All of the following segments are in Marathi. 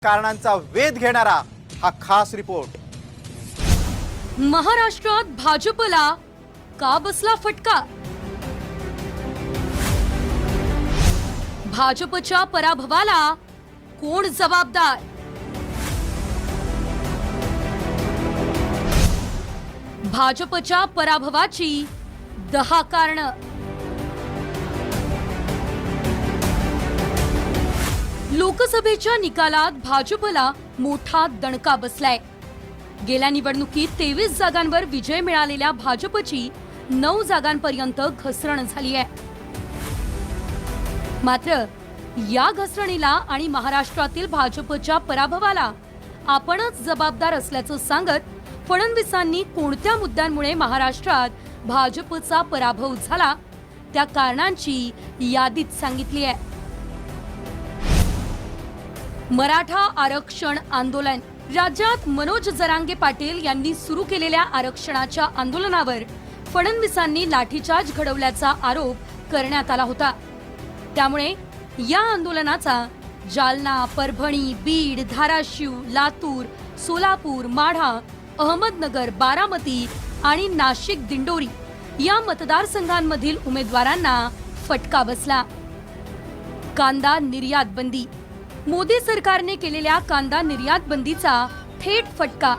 कारणांचा वेध घेणारा हा खास रिपोर्ट। महाराष्ट्रात भाजपला का बसला फटका? भाजपच्या पराभवाला कोण जबाबदार? भाजपच्या पराभवाची 10 कारणं। लोकसभेच्या निकालात भाजपला मोठा दणका बसलाय। गेल्या निवडणुकीत 23 जागांवर विजय मिळालेल्या भाजपची 9 जागांपर्यंत घसरण झाली आहे। मात्र या घसरणीला आणि महाराष्ट्रातील भाजपच्या पराभवाला आपणच जबाबदार असल्याचं सांगत फडणवीसांनी कोणत्या मुद्द्यांमुळे महाराष्ट्रात भाजपचा पराभव झाला त्या कारणांची यादीत सांगितली आहे। मराठा आरक्षण आंदोलन। राज्यात मनोज जरांगे पाटील यांनी सुरू केलेल्या आरक्षणाच्या आंदोलनावर फडणवीसांनी लाठीचार्ज घडवल्याचा आरोप करण्यात आला होता। त्यामुळे या आंदोलनाचा जालना, परभणी, बीड, धाराशिव, लातूर, सोलापूर, माढा, अहमदनगर, बारामती आणि नाशिक दिंडोरी या मतदारसंघांमधील उमेदवारांना फटका बसला। कांदा निर्यात बंदी। मोदी सरकारने केलेल्या कांदा निर्यात बंदीचा थेट फटका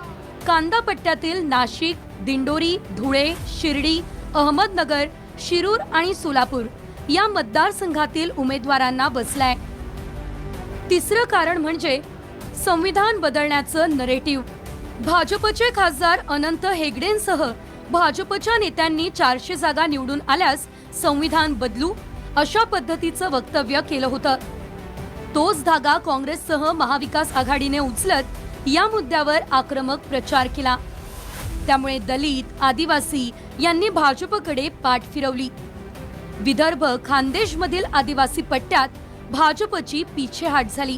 कांदा पट्ट्यातील नाशिक, दिंडोरी, धुळे, शिर्डी, अहमदनगर, शिरूर आणि सोलापूर या मतदारसंघातील उमेदवारांना बसलाय। तिसरं कारण म्हणजे संविधान बदलण्याचं नरेटिव्ह। भाजपचे खासदार अनंत हेगडेंसह भाजपच्या नेत्यांनी 400 जागा निवडून आल्यास संविधान बदलू अशा पद्धतीचं वक्तव्य केलं होतं। तोच धागा काँग्रेससह महाविकास आघाडीने उचलत या मुद्द्यावर आक्रमक प्रचार केला। त्यामुळे दलित, आदिवासी यांनी भाजपकडे पाठ फिरवली। विदर्भ, खानदेशमधील आदिवासी पट्ट्यात भाजपची पिछेहाट झाली।